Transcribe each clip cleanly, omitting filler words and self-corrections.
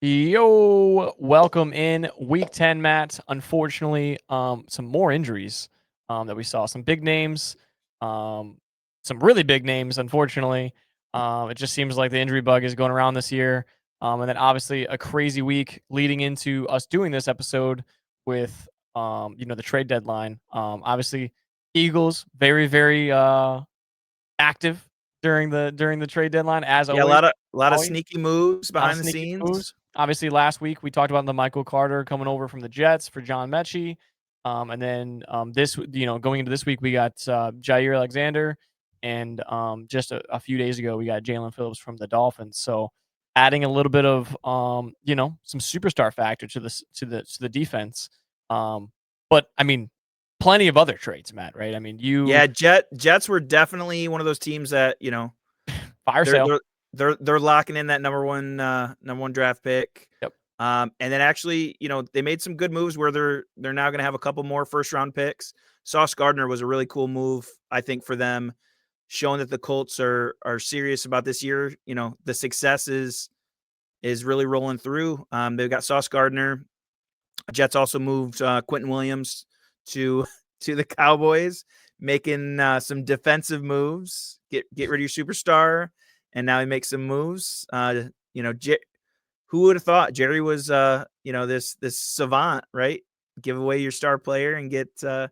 Yo, welcome in week 10, Matt. Unfortunately, some more injuries that we saw. Some big names, um, some really big names, unfortunately. It just seems like the injury bug is going around this year. And then obviously a crazy week leading into us doing this episode with the trade deadline. Obviously Eagles very, very active during the trade deadline, as Yeah, a always. lot of a lot of Always. sneaky moves A lot of behind the sneaky scenes. moves. Obviously, last week we talked about the Michael Carter coming over from the Jets for John Mechie. And then going into this week, we got Jair Alexander. And just a few days ago, we got Jalen Phillips from the Dolphins. So adding a little bit of some superstar factor to the defense. But I mean, plenty of other trades, Matt. Right? I mean, you Yeah, Jets were definitely one of those teams that, fire they're sale. they're they're locking in that number one draft pick. Yep. And then actually, they made some good moves where they're now gonna have a couple more first round picks. Sauce Gardner was a really cool move, I think, for them, showing that the Colts are serious about this year. The success is really rolling through. They've got Sauce Gardner. Jets also moved Quentin Williams to to the Cowboys, making some defensive moves. Get rid of your superstar, and now he makes some moves. Who would have thought Jerry was this savant, right? Give away your star player and get a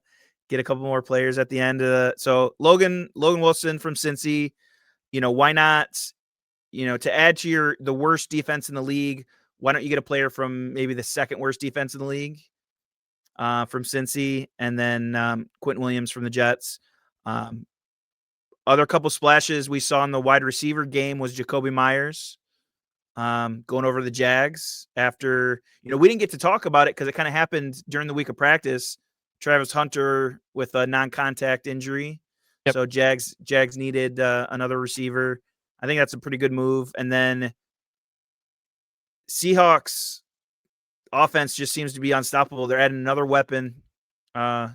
couple more players at the end. So Logan Wilson from Cincy. Why not? To add to the worst defense in the league, why don't you get a player from maybe the second worst defense in the league, from Cincy, and then Quentin Williams from the Jets. Um, Other couple splashes we saw in the wide receiver game was Jacoby Myers, going over the Jags after, we didn't get to talk about it because it kind of happened during the week of practice. Travis Hunter with a non-contact injury. Yep. So Jags needed another receiver. I think that's a pretty good move. And then Seahawks offense just seems to be unstoppable. They're adding another weapon. Uh,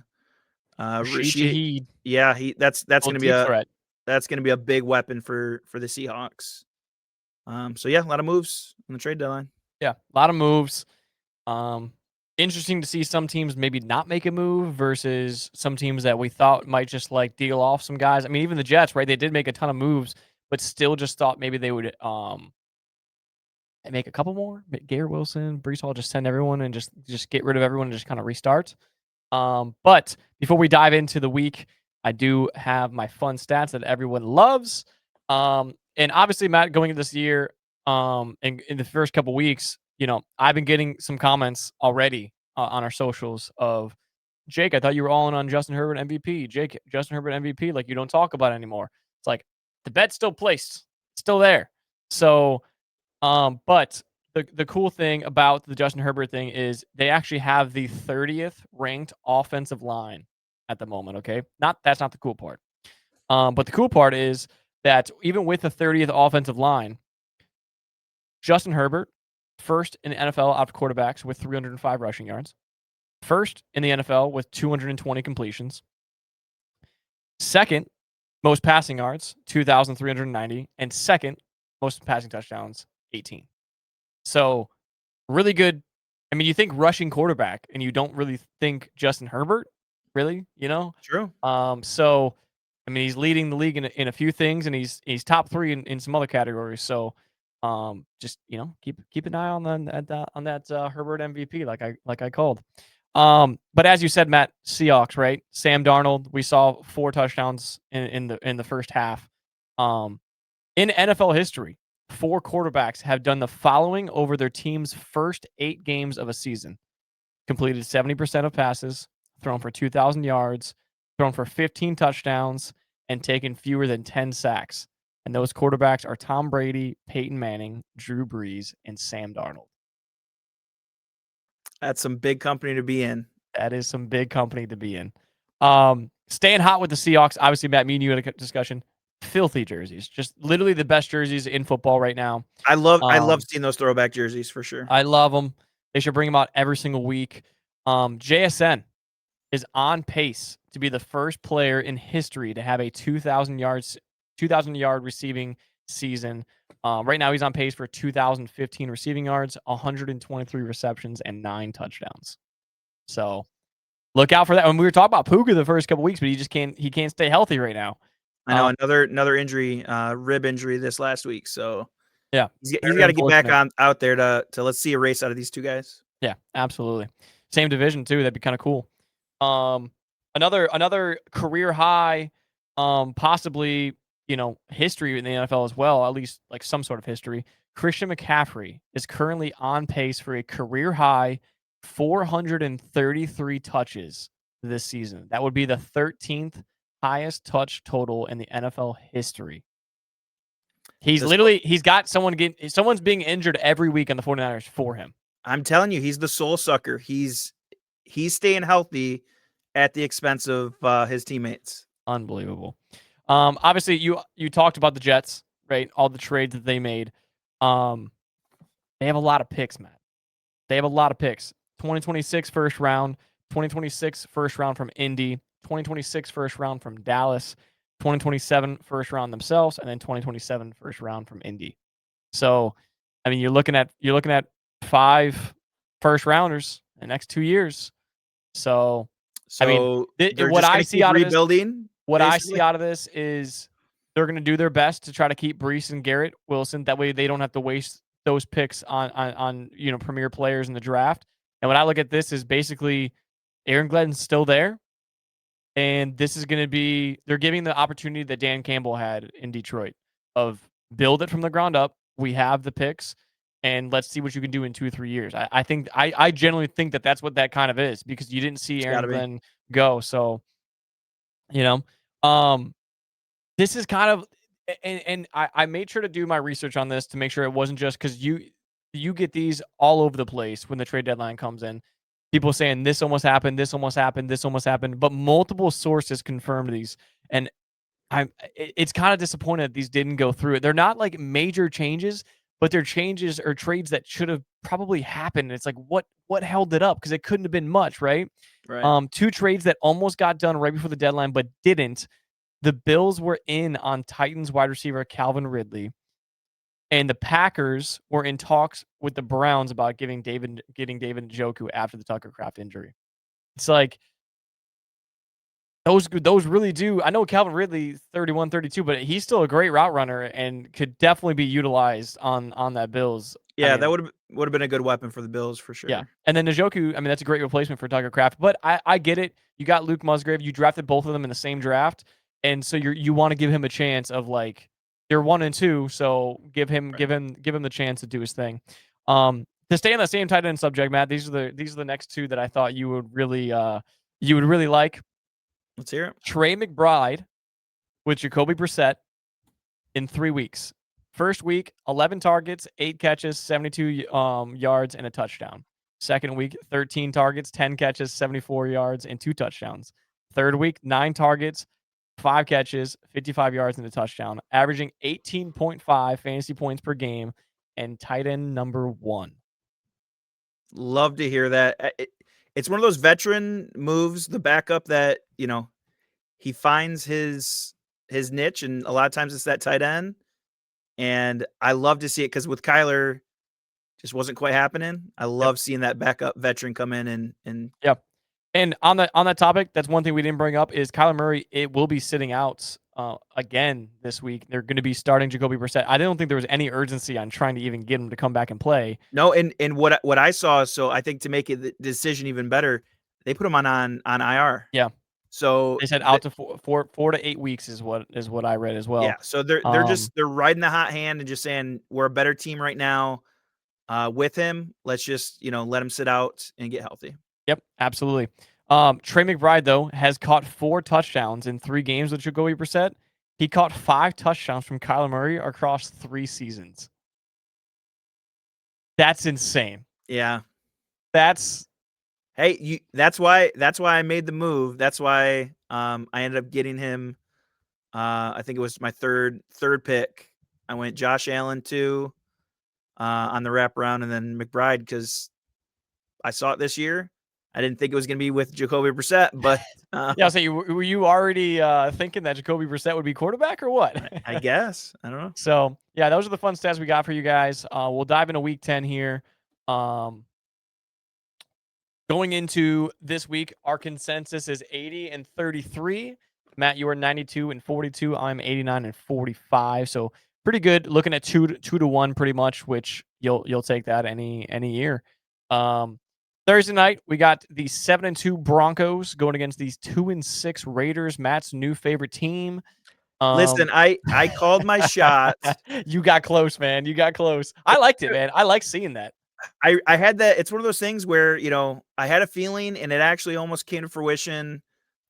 Rashid Rashid, Shaheed, yeah, that's little gonna be deep a threat. that's gonna be a big weapon for the Seahawks. So yeah, a lot of moves on the trade deadline. Yeah, a lot of moves. Um, Interesting to see some teams maybe not make a move versus some teams that we thought might just like deal off some guys. I mean, even the Jets, right? They did make a ton of moves, but still just thought maybe they would make a couple more. Garrett Wilson, Brees Hall, just send everyone and just get rid of everyone and just kind of restart. But before we dive into the week, I do have my fun stats that everyone loves. And obviously, Matt, going into this year, in the first couple weeks, I've been getting some comments already on our socials of Jake. I thought you were all in on Justin Herbert MVP. Jake, Justin Herbert MVP, like you don't talk about it anymore. It's like the bet's still placed, still there. So but the cool thing about the Justin Herbert thing is they actually have the 30th ranked offensive line at the moment, okay? That's not the cool part. But the cool part is that even with the 30th offensive line, Justin Herbert, first in the NFL out of quarterbacks with 305 rushing yards, first in the NFL with 220 completions, second most passing yards, 2,390, and second most passing touchdowns, 18. So really good. I mean, you think rushing quarterback, and you don't really think Justin Herbert, really, True. So I mean, he's leading the league in a few things, and he's top three in some other categories. So, just keep an eye on that Herbert MVP, like I called. But as you said, Matt, Seahawks, right? Sam Darnold, we saw 4 touchdowns in the first half. Um, in NFL history, 4 quarterbacks have done the following over their team's first 8 games of a season: completed 70% of passes, thrown for 2,000 yards, thrown for 15 touchdowns, and taken fewer than 10 sacks. And those quarterbacks are Tom Brady, Peyton Manning, Drew Brees, and Sam Darnold. That's some big company to be in. That is some big company to be in. Staying hot with the Seahawks. Obviously, Matt, me and you had a discussion. Filthy jerseys, just literally the best jerseys in football right now. I love seeing those throwback jerseys for sure. I love them. They should bring them out every single week. JSN is on pace to be the first player in history to have a 2,000 yard receiving season. Right now, he's on pace for 2,015 receiving yards, 123 receptions, and 9 touchdowns. So look out for that. When we were talking about Puka the first couple weeks, but he can't stay healthy right now. I know another injury, rib injury this last week. So Yeah, he's got to get back out there to let's see a race out of these two guys. Yeah, absolutely. Same division too. That'd be kind of cool. Another career high, possibly, history in the NFL as well, at least like some sort of history. Christian McCaffrey is currently on pace for a career high 433 touches this season. That would be the 13th highest touch total in the NFL history. He's got someone's being injured every week on the 49ers for him. I'm telling you, he's the soul sucker. He's staying healthy at the expense of his teammates. Unbelievable. Obviously, you talked about the Jets, right? All the trades that they made. They have a lot of picks, Matt. They have a lot of picks. 2026 first round, 2026 first round from Indy, 2026 first round from Dallas, 2027 first round themselves, and then 2027 first round from Indy. So, I mean, you're looking at 5 first rounders in the next 2 years. So I mean, what I see out of this is they're going to do their best to try to keep Breece and Garrett Wilson. That way, they don't have to waste those picks on premier players in the draft. And when I look at this, is basically Aaron Glenn's still there, and this is going to be they're giving the opportunity that Dan Campbell had in Detroit of build it from the ground up. We have the picks, and let's see what you can do in 2 or 3 years. I generally think that that's what that kind of is, because you didn't see Aaron Glenn go. So, this is kind of, and I made sure to do my research on this to make sure it wasn't just because you get these all over the place when the trade deadline comes in. People saying this almost happened, this almost happened, this almost happened, but multiple sources confirmed these. And it's kind of disappointed that these didn't go through. They're not like major changes, but they're changes or trades that should have probably happened. It's like, what held it up? Because it couldn't have been much, right? Right. 2 trades that almost got done right before the deadline, but didn't. The Bills were in on Titans wide receiver Calvin Ridley, and the Packers were in talks with the Browns about getting David Njoku after the Tucker Kraft injury. It's like those really do. I know Calvin Ridley 31, 32, but he's still a great route runner and could definitely be utilized on that Bills. Yeah, that would have been a good weapon for the Bills for sure. Yeah, and then Njoku, I mean, that's a great replacement for Tucker Kraft. But I get it. You got Luke Musgrave. You drafted both of them in the same draft, and so you want to give him a chance of like you're 1 and 2, so give him the chance to do his thing. To stay on the same tight end subject, Matt, these are the next 2 that I thought you would really like. Let's hear it. Trey McBride with Jacoby Brissett in 3 weeks. First week, 11 targets, 8 catches, 72 yards, and a touchdown. Second week, 13 targets, 10 catches, 74 yards, and 2 touchdowns. Third week, 9 targets, 5 catches, 55 yards, and a touchdown, averaging 18.5 fantasy points per game, and tight end number 1. Love to hear that. It's one of those veteran moves, the backup that, he finds his niche, and a lot of times it's that tight end. And I love to see it because with Kyler, just wasn't quite happening. I love seeing that backup veteran come in and yeah. And on that topic, that's one thing we didn't bring up is Kyler Murray. It will be sitting out again this week. They're going to be starting Jacoby Brissett. I don't think there was any urgency on trying to even get him to come back and play. No, and what I saw, so I think to make it the decision even better, they put him on IR. Yeah. So they said out to 4 to 8 weeks is what I read as well. Yeah. So they're riding the hot hand and just saying we're a better team right now with him. Let's just let him sit out and get healthy. Yep, absolutely. Trey McBride, though, has caught 4 touchdowns in 3 games with Jacoby Brissett. He caught 5 touchdowns from Kyler Murray across 3 seasons. That's insane. Yeah. That's why I made the move. That's why I ended up getting him. I think it was my third pick. I went Josh Allen 2 on the wraparound, and then McBride because I saw it this year. I didn't think it was going to be with Jacoby Brissett, but Yeah, so were you already thinking that Jacoby Brissett would be quarterback or what? I guess. I don't know. So yeah, those are the fun stats we got for you guys. We'll dive into week 10 here. Um, Going into this week, our consensus is 80 and 33. Matt, you are 92 and 42. I'm 89 and 45. So pretty good. Looking at two to one, pretty much, which you'll take that any year. Um, Thursday night, we got the 7-2 Broncos going against these 2-6 Raiders. Matt's new favorite team. Listen, I called my shot. You got close, man. You got close. I liked it, man. I like seeing that. I had that. It's one of those things where, I had a feeling and it actually almost came to fruition.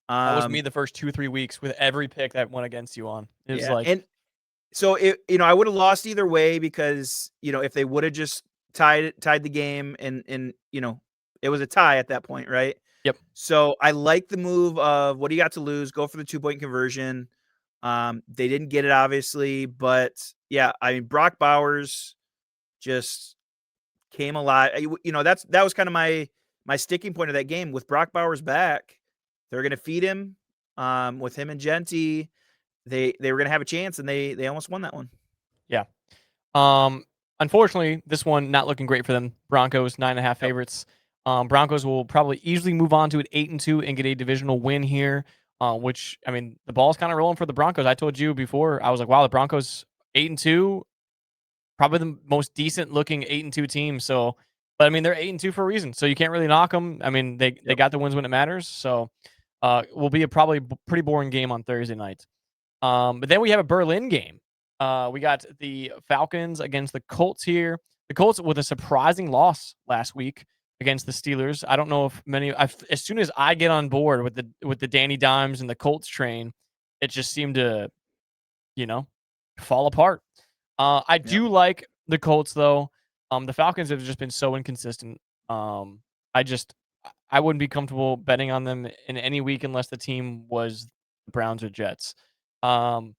That was me Um, the first 2-3 weeks with every pick that went against you on. It was yeah. like, And so I would have lost either way because, if they would have just tied the game and, it was a tie at that point, right? yep. So I like the move of what do you got to lose? Go for the 2-point conversion. They didn't get it obviously, but yeah, I mean Brock Bowers just came alive. That was kind of my sticking point of that game with Brock Bowers back. They're going to feed him with him and Genty. They were going to have a chance and they almost won that one. Yeah. Unfortunately, this one not looking great for them. Broncos 9.5 Yep. favorites. Broncos will probably easily move on to an 8-2 and get a divisional win here. Which I mean, the ball's kind of rolling for the Broncos. I told you before, I was like, wow, the Broncos 8-2, probably the most decent looking 8-2 team. So, but I mean, they're 8-2 for a reason. So you can't really knock them. I mean, they Yep. got the wins when it matters. So, will be a probably pretty boring game on Thursday night. But then we have a Berlin game. We got the Falcons against the Colts here. The Colts with a surprising loss last week against the Steelers. I don't know if as soon as I get on board with the Danny Dimes and the Colts train, it just seemed to, you know, fall apart. I Yep. do like the Colts though. The Falcons have just been so inconsistent. I just I wouldn't be comfortable betting on them in any week unless the team was the Browns or Jets. Um,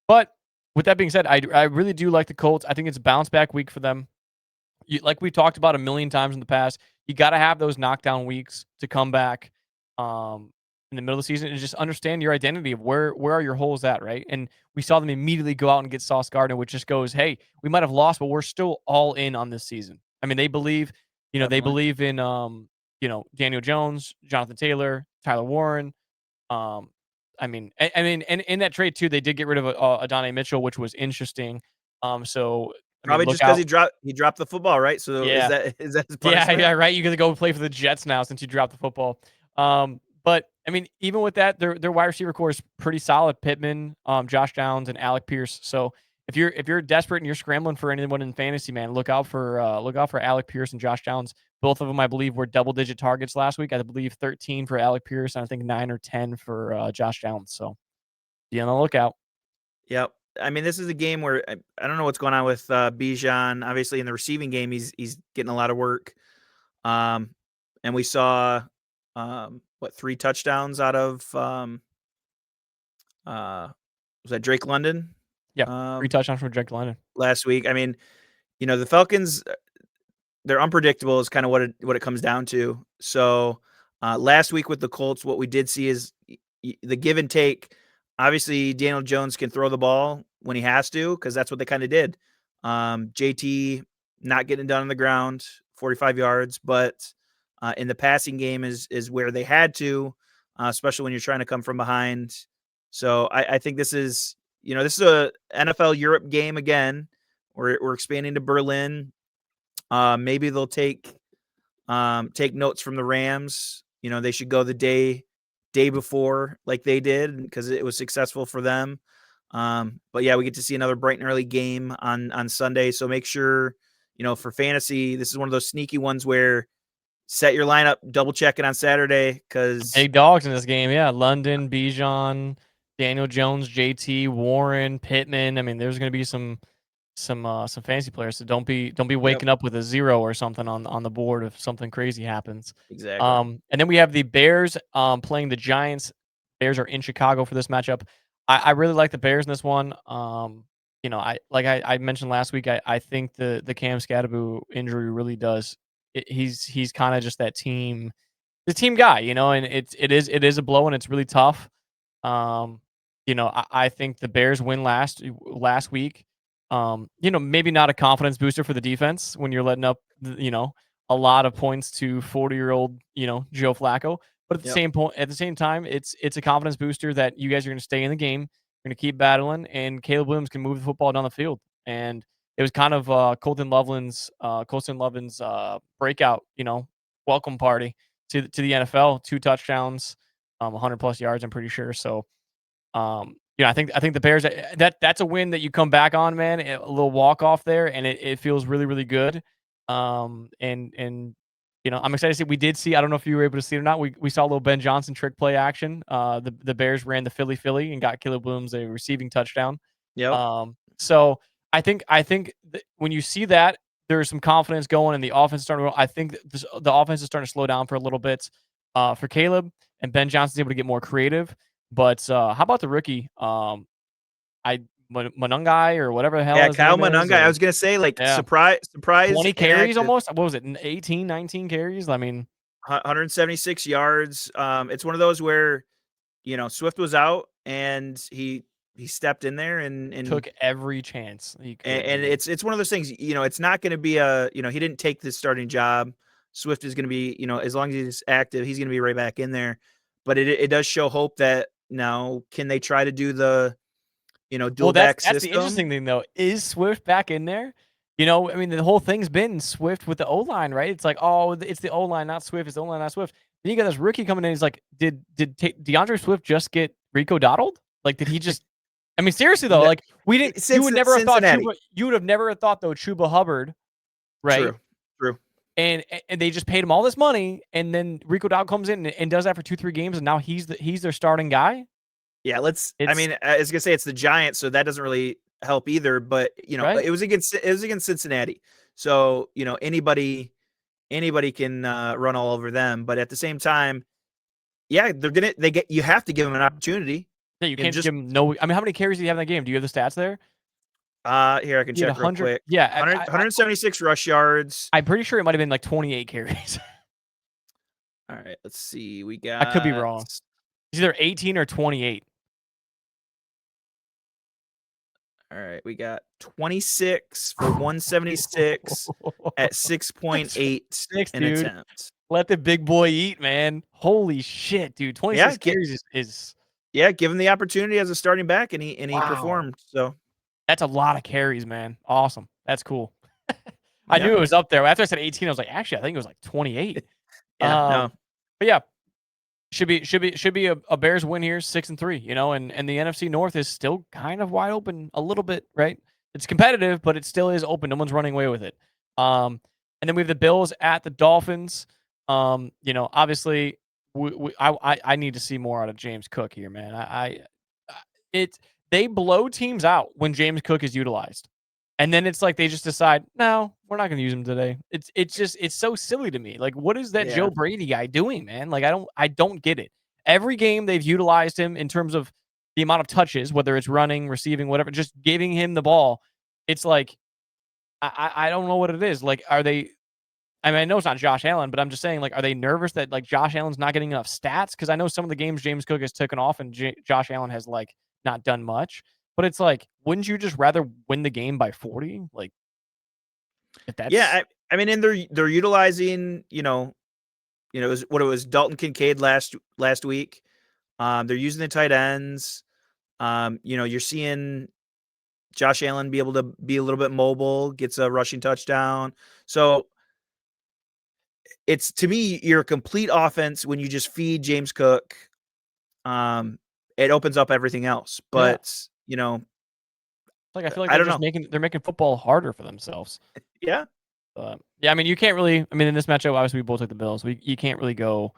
but with that being said, I really do like the Colts. I think it's a bounce back week for them. Like we talked about a million times in the past, you got to have those knockdown weeks to come back in the middle of the season and just understand your identity of where are your holes at, right? And we saw them immediately go out and get Sauce Gardner, which just goes, hey, we might have lost, but we're still all in on this season. I mean, they believe, they Definitely. believe in, Daniel Jones, Jonathan Taylor, Tyler Warren. Um, and in that trade too, they did get rid of Adonai Mitchell, which was interesting. So I mean, Probably look just because out. he dropped the football, right? So is Yeah, that his yeah, punishment? right. You gotta go play for the Jets now since you dropped the football. But I mean, even with that, their wide receiver core is pretty solid. Pittman, Josh Downs, and Alec Pierce. So if you're desperate and you're scrambling for anyone in fantasy, man, look out for Alec Pierce and Josh Downs. Both of them, I believe, were double-digit targets last week. I believe 13 for Alec Pierce, and I think 9 or 10 for Josh Downs. So be on the lookout. Yep. I mean, this is a game where I don't know what's going on with Bijan. Obviously, in the receiving game, he's getting a lot of work. Um, and we saw what 3 touchdowns out of uh was that Drake London Yeah, 3 um touchdowns from Drake London. last week. I mean, the Falcons, they're unpredictable is kind of what it comes down to. So last week with the Colts, what we did see is the give and take. Obviously, Daniel Jones can throw the ball when he has to because that's what they kind of did. JT not getting done on the ground, 45 yards, but in the passing game is where they had to, especially when you're trying to come from behind. So I think this is a NFL Europe game again. We're expanding to Berlin. Maybe they'll take notes from the Rams. They should go the day before like they did because it was successful for them. But yeah, we get to see another bright and early game on Sunday. So make sure, for fantasy, this is one of those sneaky ones where set your lineup, double check it on Saturday because Big dogs in this game, yeah. London, Bijan, Daniel Jones, JT, Warren, Pittman. I mean, there's gonna be some fancy players. So don't be yep, waking up with a 0 or something on the board if something crazy happens. exactly. And then we have the Bears playing the Giants. Bears are in Chicago for this matchup. I really like the Bears in this one. I mentioned last week, I think the Cam Scadaboo injury really does. He's kind of just that team. the team guy, and it is a blow and it's really tough. Um, I think the Bears win last week. Maybe not a confidence booster for the defense when you're letting up, a lot of points to 40-year-old, Joe Flacco. But Yep. at the same time, it's a confidence booster that you guys are going to stay in the game, you're going to keep battling, and Caleb Williams can move the football down the field. And it was kind of Colston Loveland's breakout, welcome party to the NFL. 2 touchdowns, 100 plus yards. I'm pretty sure. So, I think the Bears, that's a win that you come back on, man. A little walk off there, and it feels really really good. And I'm excited to see. We did see. I don't know if you were able to see it or not. We saw a little Ben Johnson trick play action. The Bears ran the Philly and got Caleb Williams a receiving touchdown. Yep. So I think when you see that, there's some confidence going, and the offense is starting to. I think the offense is starting to slow down for a little bit, for Caleb, and Ben Johnson's able to get more creative. But how about the rookie? Monungai or whatever the hell Yeah, his Kyle name is. Monungai. I was gonna say, like, Yeah, surprise 20 carries inactive. almost. What was it? 18, 19 carries. I mean, 176 yards. It's one of those where, Swift was out and he stepped in there and took every chance he could. and Man. it's one of those things, it's not going to be he didn't take the starting job. Swift is going to be, as long as he's active, he's going to be right back in there. But it does show hope that now can they try to do the, dual Well, that's back that's the system? interesting thing though. Is Swift back in there? I mean, the whole thing's been Swift with the O line, right? It's like, oh, it's the O line, not Swift. It's the O line, not Swift. Then you got this rookie coming in. He's like, DeAndre Swift just get Rico Dottled? Like, did he just? I mean, seriously though, No, like we didn't. You since would never have thought Cincinnati. You would have never thought though Chuba Hubbard, right? True. True. And they just paid him all this money, and then Rico Dowdle comes in and does that for 2-3 games, and now he's their starting guy. Yeah, I It's mean, I was gonna say it's the Giants, so that doesn't really help either. But right. it was against Cincinnati, so anybody can run all over them. But at the same time, yeah, you have to give them an opportunity. Yeah, you And can't just give him no. I mean, how many carries did he have in that game? Do you have the stats there? here I can He had check real 100. quick. Yeah, 176 rush yards. I'm pretty sure it might have been like 28 carries. All right, let's see. We I could be got wrong. It's either 18 or 28. all right, we got 26 for 176 at 6.8 Six, an dude. attempt. Let the big boy eat, man. Holy shit, dude. 26 carries is Yeah, give him the opportunity as a starting back, and he wow. performed. So That's a lot of carries, man. Awesome. That's cool. I yeah, knew it was up there. After I said 18, I was like, actually, I think it was like 28. yeah, no, But yeah, should be a Bears win here, 6-3. And the NFC North is still kind of wide open a little bit, right? It's competitive, but it still is open. No one's running away with it. And then we have the Bills at the Dolphins. Obviously, I need to see more out of James Cook here, man. They blow teams out when James Cook is utilized. And then it's like they just decide, no, we're not going to use him today. It's so silly to me. Like, what is that yeah, Joe Brady guy doing, man? Like, I don't get it. Every game they've utilized him in terms of the amount of touches, whether it's running, receiving, whatever, just giving him the ball. It's like I don't know what it is. Like, are they? I mean, I know it's not Josh Allen, but I'm just saying, like, are they nervous that like Josh Allen's not getting enough stats? Because I know some of the games James Cook has taken off and Josh Allen has like not done much. But it's like, wouldn't you just rather win the game by 40? Like, if that's yeah. I mean, and they're utilizing, it was Dalton Kincaid last week. They're using the tight ends. You're seeing Josh Allen be able to be a little bit mobile, gets a rushing touchdown. So it's, to me, you're a complete offense when you just feed James Cook. It opens up everything else. yeah. But Like I feel like I don't know. they're making football harder for themselves. Yeah, But yeah, I mean, you can't really. I mean, in this matchup, obviously we both took the Bills. You can't really go.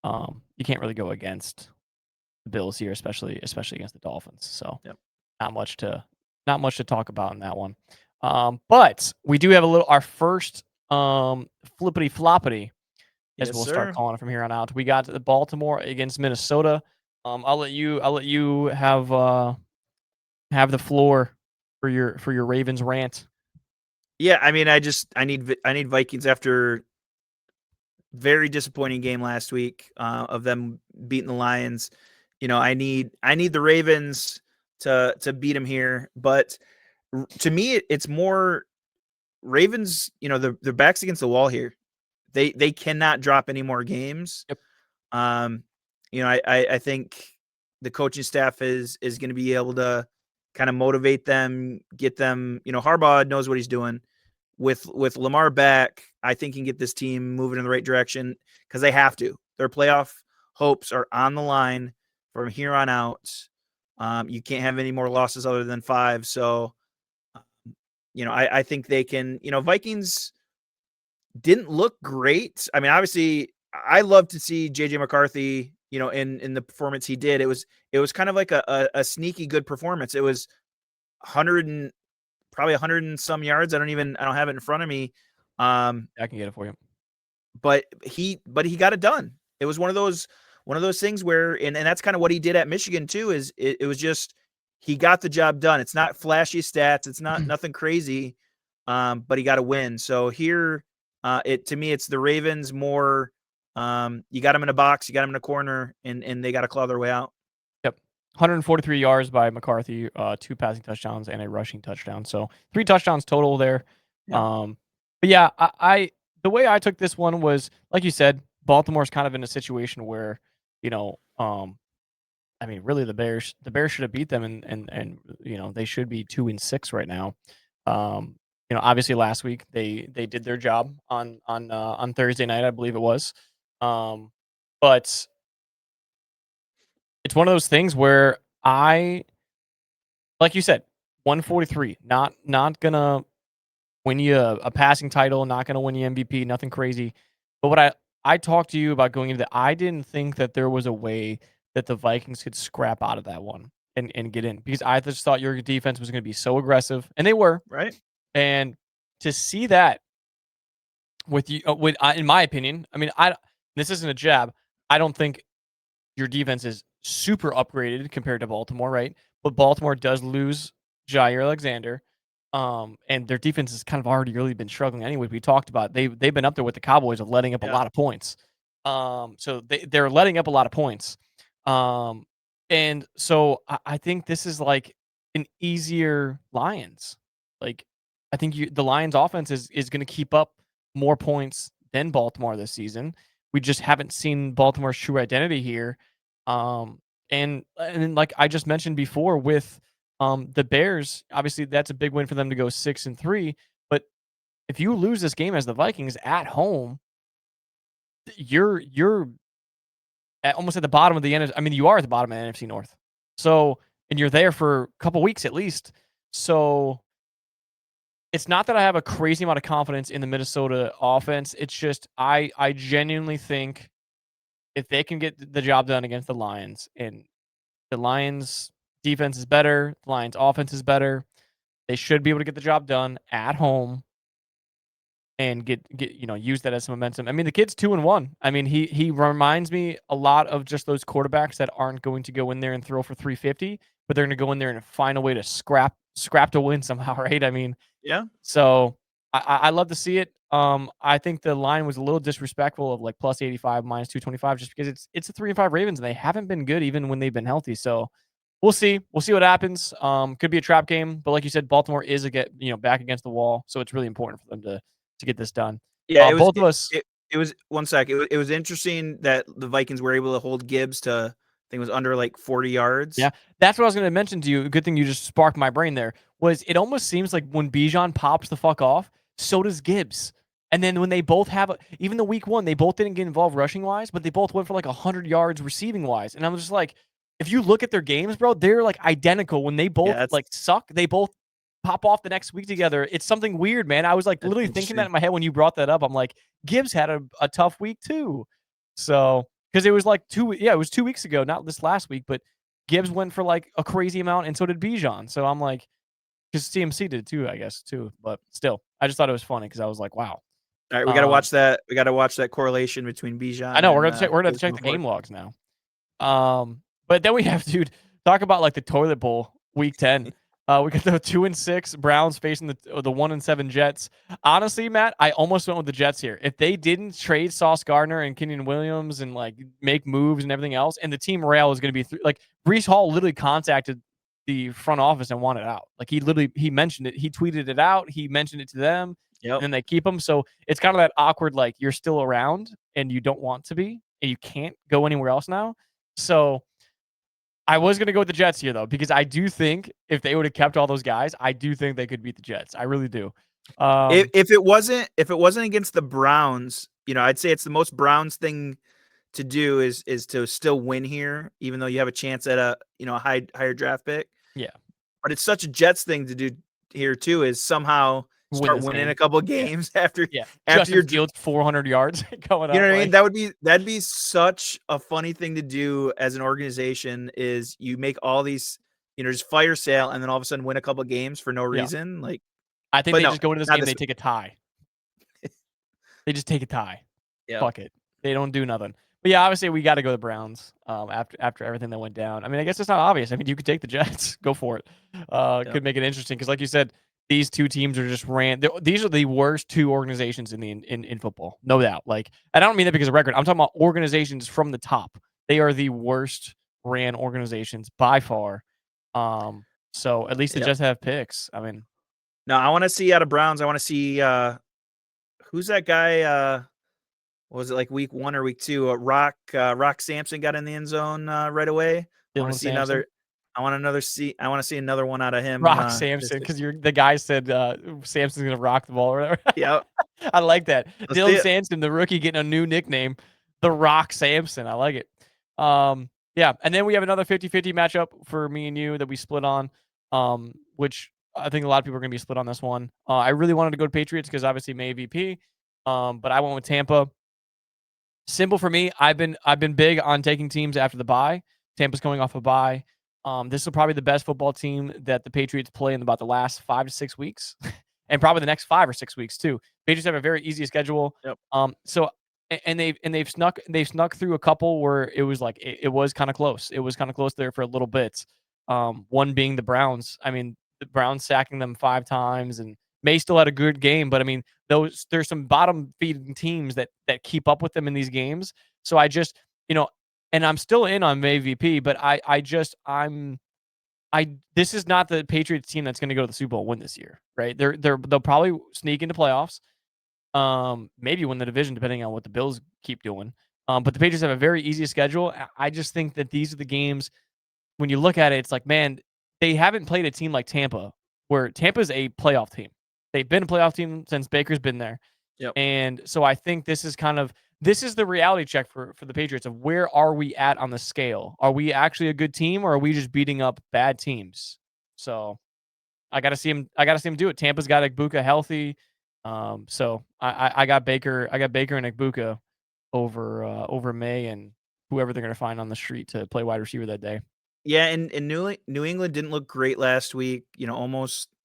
You can't really go against the Bills here, especially against the Dolphins. So yep. not much to talk about in that one. But we do have our first flippity floppity, as Yes, we'll start sir. calling it from here on out. We got the Baltimore against Minnesota. I'll let you have the floor for your Ravens rant. Yeah, I mean, I need Vikings after very disappointing game last week of them beating the Lions. I need the Ravens to beat them here, but to me, it's more Ravens. Their backs against the wall here. They cannot drop any more games. Yep. I think the coaching staff is going to be able to kind of motivate them, get them. Harbaugh knows what he's doing. With Lamar back, I think he can get this team moving in the right direction because they have to. Their playoff hopes are on the line from here on out. You can't have any more losses other than 5. So, I think they can. Vikings didn't look great. I mean, obviously, I love to see JJ McCarthy. In the performance he did, it was kind of like a sneaky good performance. It was 100 and some yards. I don't have it in front of me. I can get it for you. But he got it done. It was one of those things where, and that's kind of what he did at Michigan too, is it was just, he got the job done. It's not flashy stats. It's not nothing crazy. But he got a win. So here, to me, it's the Ravens more. You got them in a box, you got them in a corner, and they got to claw their way out. 143 yards by McCarthy, 2 passing touchdowns and a rushing touchdown. So 3 touchdowns total there. Yeah. But yeah, I the way I took this one was, like you said, Baltimore's kind of in a situation where, I mean, really the Bears should have beat them, and they should be 2-6 right now. Obviously last week they did their job on Thursday night, I believe it was. But it's one of those things where like you said, 143, not gonna win you a passing title, not gonna win you MVP, nothing crazy. But what I talked to you about going into that, I didn't think that there was a way that the Vikings could scrap out of that one and get in, because I just thought your defense was gonna be so aggressive, and they were. Right. And to see that with you, in my opinion, I mean, this isn't a jab. I don't think your defense is super upgraded compared to Baltimore, right? But Baltimore does lose Jair Alexander, and their defense has kind of already really been struggling anyway. We talked about they've been up there with the Cowboys of letting up a lot of points. So they're letting up a lot of points. And so I think this is like an easier Lions. Like, I think the Lions offense is going to keep up more points than Baltimore this season. We just haven't seen Baltimore's true identity here. And like I just mentioned before with the Bears, obviously that's a big win for them to go 6-3. But if you lose this game as the Vikings at home, you're almost at the bottom of the NFC. I mean, you are at the bottom of the NFC North. So, and you're there for a couple weeks at least. So it's not that I have a crazy amount of confidence in the Minnesota offense. It's just I genuinely think if they can get the job done against the Lions, and the Lions defense is better, the Lions offense is better, they should be able to get the job done at home and get use that as some momentum. I mean, the kid's 2-1. I mean, he reminds me a lot of just those quarterbacks that aren't going to go in there and throw for 350, but they're going to go in there and find a way to scrap to win somehow, right? I mean, yeah. So I love to see it. I think the line was a little disrespectful of like +85, -225, just because it's a 3-5 Ravens and they haven't been good even when they've been healthy. So we'll see. We'll see what happens. Could be a trap game, but like you said, Baltimore is back against the wall, so it's really important for them to get this done. Yeah, both of us. It was 1 sec. It was interesting that the Vikings were able to hold Gibbs to, I think it was under like 40 yards. Yeah, that's what I was going to mention to you. Good thing you just sparked my brain there. Was it almost seems like when Bijan pops the fuck off, so does Gibbs. And then when they both have even the week 1, they both didn't get involved rushing wise, but they both went for like 100 yards receiving wise. And I'm just like, if you look at their games, bro, they're like identical. When they both suck, they both pop off the next week together. It's something weird, man. I was like literally thinking that in my head when you brought that up. I'm like, Gibbs had a tough week too. So, because it was like it was 2 weeks ago, not this last week, but Gibbs went for like a crazy amount, and so did Bijan. So I'm like, because CMC did too, I guess too. But still, I just thought it was funny because I was like, wow. All right, we got to watch that. We got to watch that correlation between Bijan. I know we're gonna check the game logs now. But then we have to talk about like the toilet bowl week 10. We got the 2-6 Browns facing the 1-7 Jets. Honestly, Matt, I almost went with the Jets here. If they didn't trade Sauce Gardner and Kenyon Williams and like make moves and everything else, and the team morale is going to be like Brees Hall literally contacted the front office and wanted out. Like he mentioned it. He tweeted it out. He mentioned it to them, Yep. and then they keep him. So it's kind of that awkward like you're still around and you don't want to be, and you can't go anywhere else now. So I was gonna go with the Jets here though, because I do think if they would have kept all those guys, I do think they could beat the Jets. I really do. If it wasn't against the Browns, I'd say it's the most Browns thing to do is to still win here, even though you have a chance at a higher draft pick. Yeah. But it's such a Jets thing to do here too, is somehow start winning game. a couple of games after Justin your Fields 400 yards going up. You know what I mean? That'd be such a funny thing to do as an organization. Is you make all these just fire sale and then all of a sudden win a couple of games for no reason. Like I think they just go into this game. They take a tie. They just take a tie. Yeah. Fuck it. They don't do nothing. But yeah, obviously we got to go the Browns. After everything that went down. I mean, I guess it's not obvious. I mean, you could take the Jets. Go for it. Could make it interesting because, like you said, these two teams are just these are the worst two organizations in football, no doubt. Like, and I don't mean that because of record. I'm talking about organizations from the top. They are the worst ran organizations by far. So at least they just have picks. I mean, no, I want to see out of Browns. I want to see who's that guy? Was it like week 1 or week 2? Rock Sampson got in the end zone right away. I want to see another. I want to see another one out of him. Rock Sampson, because the guy said Sampson's gonna rock the ball or whatever. Yeah, I like that. Dylan Sampson, the rookie, getting a new nickname, the Rock Sampson. I like it. Yeah, and then we have another 50-50 matchup for me and you that we split on, which I think a lot of people are gonna be split on this one. I really wanted to go to Patriots because obviously May VP, but I went with Tampa. Simple for me. I've been big on taking teams after the bye. Tampa's coming off a bye. This is probably the best football team that the Patriots play in about the last 5 to 6 weeks, and probably the next 5 or 6 weeks too. Patriots have a very easy schedule. Yep. So they've snuck through a couple where it was like it was kind of close. It was kind of close there for a little bit. One being the Browns. I mean, the Browns sacking them 5 times, and May still had a good game, but I mean, there's some bottom feeding teams that keep up with them in these games. So I just, and I'm still in on May VP, but this is not the Patriots team that's going to go to the Super Bowl win this year, right? They'll probably sneak into playoffs, maybe win the division depending on what the Bills keep doing. But the Patriots have a very easy schedule. I just think that these are the games when you look at it, it's like, man, they haven't played a team like Tampa, where Tampa's a playoff team. They've been a playoff team since Baker's been there. Yep. And so I think this is the reality check for the Patriots of where are we at on the scale? Are we actually a good team, or are we just beating up bad teams? So I got to see him do it. Tampa's got Igbuka healthy. So I got Baker and Igbuka over May and whoever they're going to find on the street to play wide receiver that day. Yeah, and New England didn't look great last week.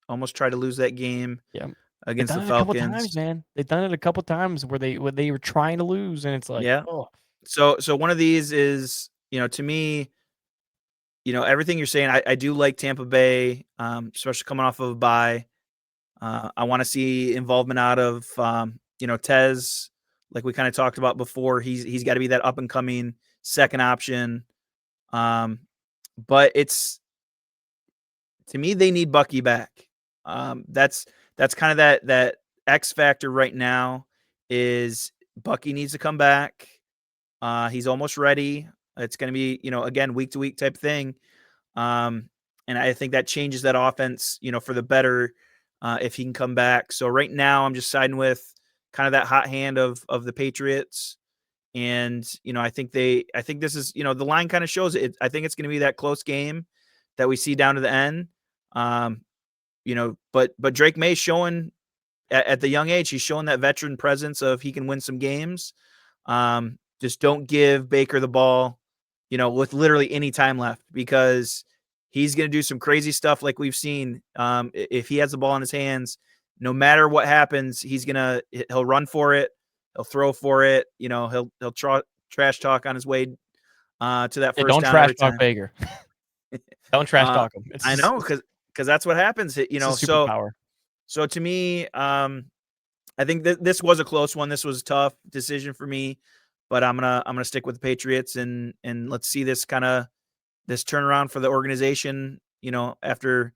Almost tried to lose that game. Yeah. Against the Falcons. A couple times, man. They've done it a couple times where they were trying to lose, and it's like, oh. So one of these is, to me, everything you're saying, I do like Tampa Bay, especially coming off of a bye. I want to see involvement out of Tez, like we kind of talked about before. He's got to be that up and coming second option. But to me, they need Bucky back. That's kind of that X factor right now is Bucky needs to come back. He's almost ready. It's going to be, again, week to week type thing. And I think that changes that offense, for the better if he can come back. So right now I'm just siding with kind of that hot hand of the Patriots. And, I think this is, the line kind of shows it. I think it's going to be that close game that we see down to the end. But Drake May showing at the young age, he's showing that veteran presence of he can win some games. Just don't give Baker the ball, with literally any time left, because he's going to do some crazy stuff like we've seen. If he has the ball in his hands, no matter what happens, he'll run for it. He'll throw for it. He'll trash talk on his way to that first down. Don't trash talk Baker. Don't trash talk him. I know, because because that's what happens. You know, It's a superpower. so to me, I think that this was a close one. This was a tough decision for me, but I'm gonna stick with the Patriots and let's see this turnaround for the organization. You know, after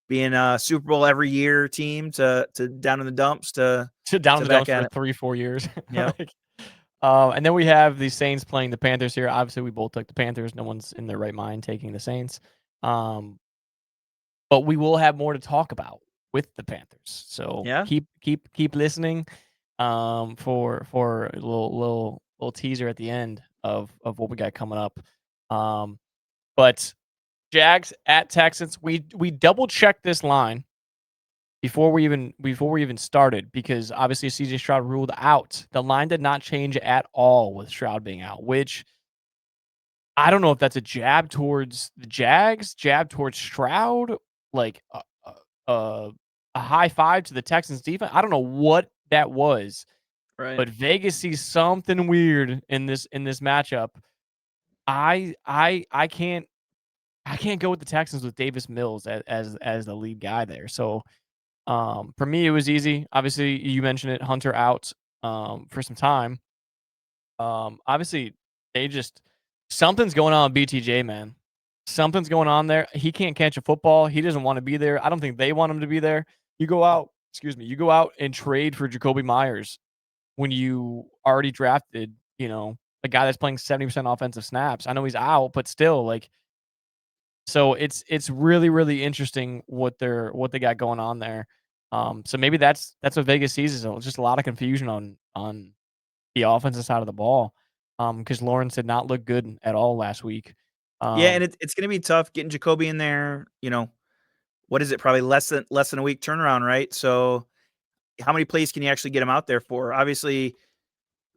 being a Super Bowl every year team to down in the dumps to Down in the back dumps at for it. 3-4 years. Yep. Like, and then we have the Saints playing the Panthers here. Obviously, we both took the Panthers. No one's in their right mind taking the Saints. Um, but we will have more to talk about with the Panthers. So Yeah. keep listening for a little teaser at the end of what we got coming up. But Jags at Texans, we double checked this line before we even started because obviously CJ Stroud ruled out. The line did not change at all with Stroud being out, which I don't know if that's a jab towards the Jags, jab towards Stroud, like a high five to the Texans defense. I don't know what that was, Right. but Vegas sees something weird in this matchup. I can't go with the Texans with Davis Mills as the lead guy there. So for me, it was easy. Obviously, you mentioned it, Hunter out for some time. Obviously, they just something's going on with BTJ, man. Something's going on there. He can't catch a football. He doesn't want to be there. I don't think they want him to be there. You go out, you go out and trade for Jacoby Myers when you already drafted, a guy that's playing 70% offensive snaps. I know he's out, but still, like, so it's really, really interesting what they got going on there. So maybe that's what Vegas sees is just a lot of confusion on the offensive side of the ball. Because Lawrence did not look good at all last week. Yeah, and Um, it's gonna be tough getting Jacoby in there. You know, what is it? Probably less than a week turnaround, right? So how many plays can you actually get him out there for? Obviously,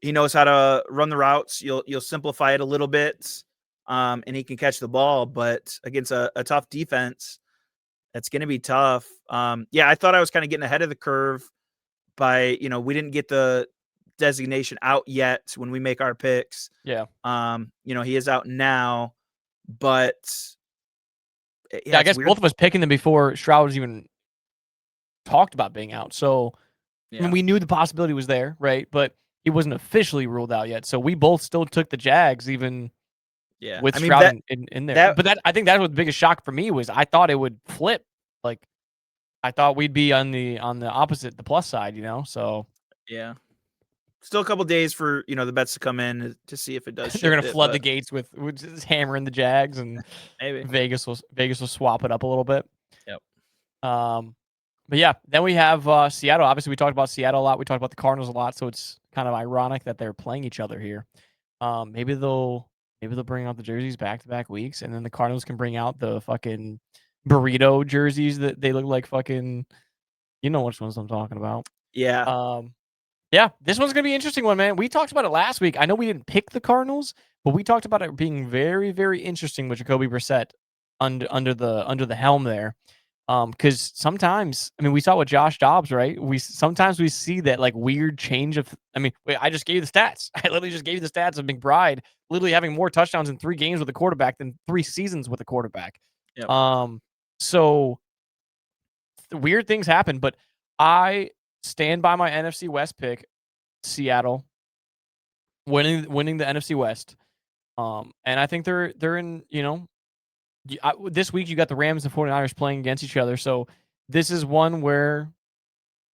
he knows how to run the routes. You'll simplify it a little bit, and he can catch the ball. But against a tough defense, that's going to be tough. Yeah, I thought I was kind of getting ahead of the curve by we didn't get the designation out yet when we make our picks. yeah. He is out now, but Yeah, I it's guess weird. both of us picking them before Stroud was even talked about being out. So I mean, Yeah, we knew the possibility was there, right? But he wasn't officially ruled out yet. So we both still took the Jags, even yeah. with I mean Stroud in there. that But I think that was the biggest shock for me was I thought it would flip. Like I thought we'd be on the opposite, the plus side, So yeah. Still a couple days for the bets to come in to see if it does they're gonna shift it, flood the but gates with just hammering the Jags, and maybe. Vegas will swap it up a little bit. Yep. But yeah, then we have Seattle. Obviously, we talked about Seattle a lot. We talked about the Cardinals a lot, so it's kind of ironic that they're playing each other here. Maybe they'll bring out the jerseys back to back weeks, and then the Cardinals can bring out the fucking burrito jerseys that they look like fucking. You know which ones I'm talking about. Yeah. Yeah, this one's gonna be an interesting one, man. We talked about it last week. I know we didn't pick the Cardinals, but we talked about it being very, very interesting with Jacoby Brissett under the helm there. Because sometimes, I mean, we saw with Josh Dobbs, right? Sometimes we see that like weird change of. I mean, wait, I just gave you the stats. I literally just gave you the stats of McBride literally having more touchdowns in 3 games with a quarterback than 3 seasons with a quarterback. Yep. So weird things happen, but I stand by my NFC West pick, Seattle winning the NFC West. And I think they're in, this week you got the Rams and 49ers playing against each other. So this is one where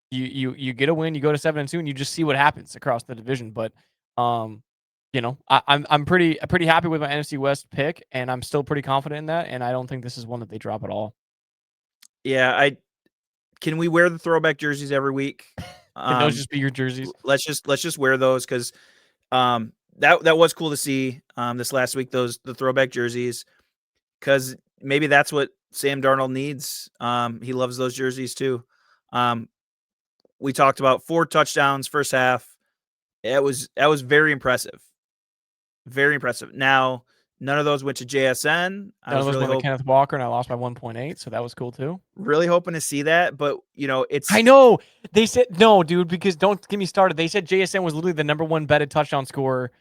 you get a win, you go to 7-2, and you just see what happens across the division. But I'm pretty happy with my NFC West pick, and I'm still pretty confident in that. And I don't think this is one that they drop at all. Yeah, can we wear the throwback jerseys every week? Can those just be your jerseys? Let's just wear those because that was cool to see this last week, the throwback jerseys, because maybe that's what Sam Darnold needs. He loves those jerseys too. We talked about 4 touchdowns first half. That was very impressive. Very impressive. Now, none of those went to JSN. None of those went to Kenneth Walker, and I lost by 1.8, so that was cool too. Really hoping to see that, but it's. I know they said no, dude. Because don't get me started. They said JSN was literally the number 1 betted touchdown scorer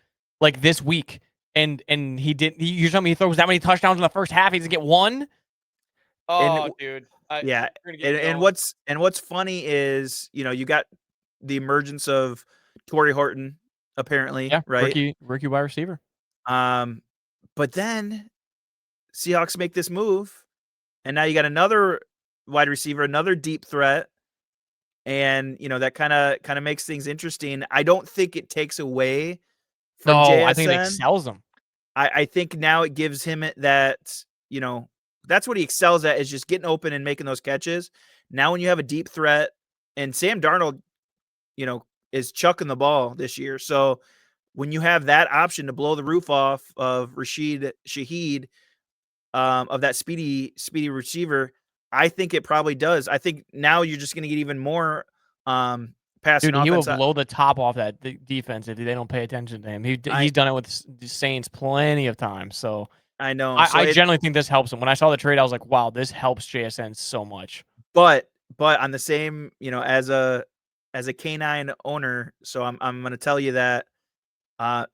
like this week, and he didn't. You're telling me he throws that many touchdowns in the first half? He doesn't get one. Oh, dude. Yeah, We're gonna get you and going. what's funny is, you got the emergence of Torrey Horton, apparently, Yeah, right? rookie wide receiver. Um, but then Seahawks make this move, and now you got another wide receiver, another deep threat, and that kind of makes things interesting. I don't think it takes away from No, I think it JSN. excels him. I think now it gives him you know, that's what he excels at, is just getting open and making those catches. Now, when you have a deep threat, and Sam Darnold, is chucking the ball this year. So when you have that option to blow the roof off of Rashid Shaheed, of that speedy receiver, I think it probably does. I think now you're just going to get even more passing Dude, he will offense. blow the top off that defense if they don't pay attention to him. I He's done it with the Saints plenty of times. So I know. So I generally think this helps him. When I saw the trade, I was like, wow, this helps JSN so much. but on the same, as a canine owner, so I'm going to tell you that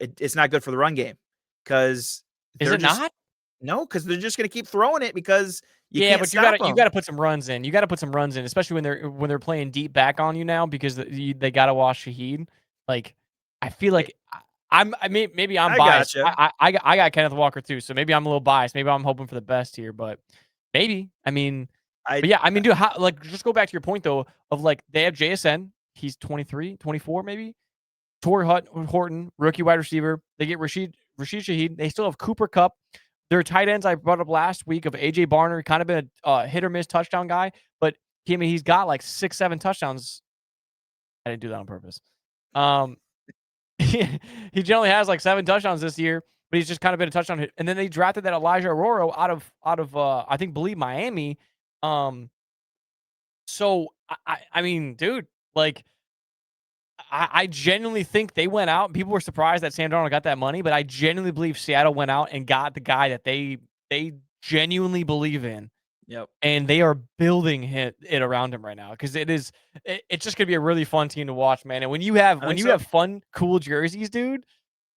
it's not good for the run game, because Is they're it just not? no, because they're just going to keep throwing it because you Yeah, can't but stop you them. gotta put some runs in. You gotta put some runs in, especially when they're playing deep back on you now because they gotta watch Shaheed. Like, I feel like maybe I'm I biased. gotcha. I got Kenneth Walker too, so maybe I'm a little biased. Maybe I'm hoping for the best here, but maybe. I mean, I but yeah, I mean, dude, just go back to your point though of like they have JSN. He's 23, 24 maybe. Torrey Horton, rookie wide receiver. They get Rashid Shaheed. They still have Cooper Kupp. Their tight ends I brought up last week of AJ Barner, kind of been a hit or miss touchdown guy, but he's got like 6, 7 touchdowns. I didn't do that on purpose. Um, he generally has like 7 touchdowns this year, but he's just kind of been a touchdown hit. And then they drafted that Elijah Arroyo out of I think believe Miami. Um, so I mean, dude, like I genuinely think they went out. People were surprised that Sam Darnold got that money, but I genuinely believe Seattle went out and got the guy that they genuinely believe in, Yep. and they are building it around him right now because it's just gonna be a really fun team to watch, man. And I when think you so. have fun, cool jerseys, dude.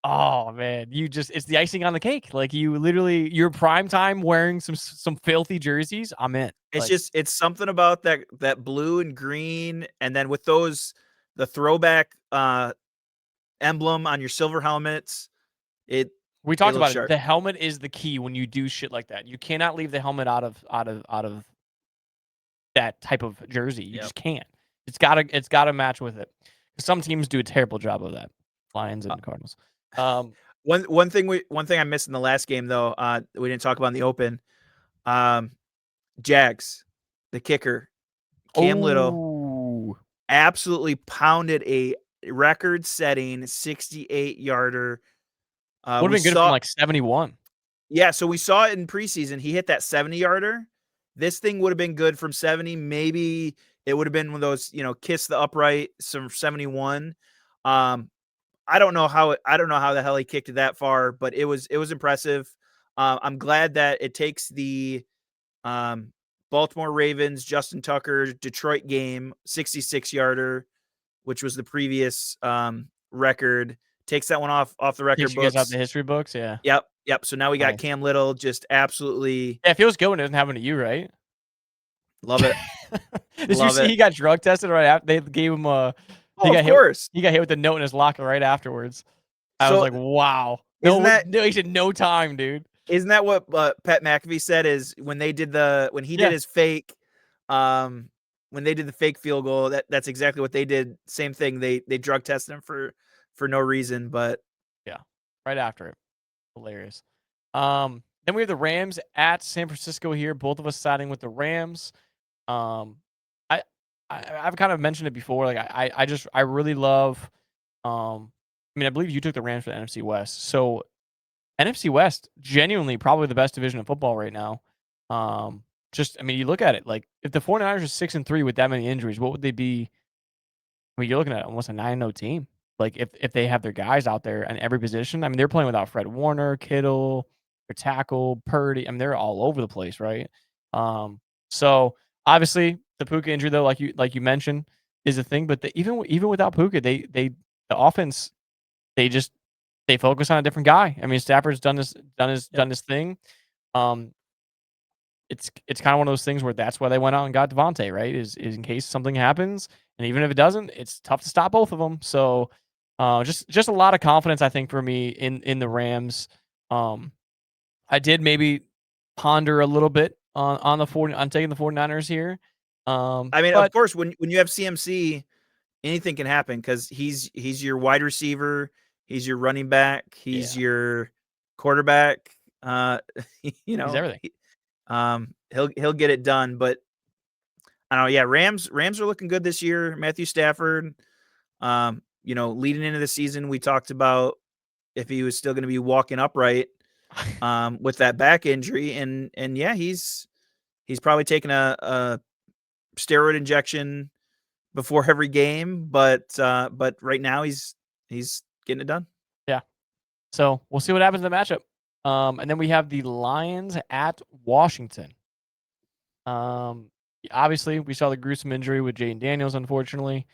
Oh man, it's the icing on the cake. Like you're prime time wearing some filthy jerseys. I'm in. Like It's something about that blue and green, and then with the throwback emblem on your silver helmets. It we it talked looks about it. sharp. The helmet is the key when you do shit like that. You cannot leave the helmet out of that type of jersey. You Yep. just can't. It's gotta match with it. Some teams do a terrible job of that. Lions Uh, and Cardinals. Um, one thing I missed in the last game, though, we didn't talk about in the open. Um, Jags, the kicker, Cam Little, oh, absolutely pounded a record-setting 68-yarder. would have We been good from saw like 71. Yeah, so we saw it in preseason. He hit that 70-yarder. This thing would have been good from 70. Maybe it would have been one of those, kiss the upright, some 71. Um, I don't know how the hell he kicked it that far, but it was impressive. I'm glad that it takes the um, Baltimore Ravens Justin Tucker Detroit game 66-yarder, which was the previous record. Takes that one off the record Takes you guys out books. the history books. Yeah, Yep. So now we got nice. Cam Little, just absolutely Yeah, it feels good when it doesn't happen to you, right? love it. Did you Love see it. he got drug tested right after they gave him a Oh, of course. he got hit with a note in his locker right afterwards. I was So like, wow. isn't that No, he said no time, dude. isn't that what Pat McAfee said, is when he did Yeah, his fake um when they did the fake field goal, that's exactly what they did. Same thing. They drug tested him for no reason, but yeah, right after it. Hilarious. Then we have the Rams at San Francisco here. Both of us siding with the Rams. Um, I, I've kind of mentioned it before. Like I really love. I mean, I believe you took the Rams for the NFC West. So NFC West, genuinely probably the best division of football right now. I mean, you look at it like if the 49ers are 6-3 with that many injuries, what would they be? I mean, you're looking at almost a 9-0 team. Like if they have their guys out there in every position. I mean, they're playing without Fred Warner, Kittle, their tackle, Purdy. I mean, they're all over the place, right? So obviously the Puka injury though, like you mentioned, is a thing. But even without Puka, the offense they just they focus on a different guy. I mean, Stafford's done yep. this thing. Um, it's kind of one of those things where that's why they went out and got Devontae, right? Is in case something happens, and even if it doesn't, it's tough to stop both of them. So, just a lot of confidence, I think, for me in the Rams. Um, I did maybe ponder a little bit on the 40 on taking the 49ers here. I mean, of But course, when you have CMC, anything can happen because he's your wide receiver, he's your running back, he's yeah, your quarterback. You he's know, everything. he'll get it done. But I don't know. Yeah, Rams are looking good this year. Matthew Stafford, leading into the season, we talked about if he was still going to be walking upright with that back injury, and yeah, he's probably taking a steroid injection before every game, but right now he's getting it done. Yeah. So we'll see what happens in the matchup. And then we have the Lions at Washington. Obviously, we saw the gruesome injury with Jaden Daniels, unfortunately.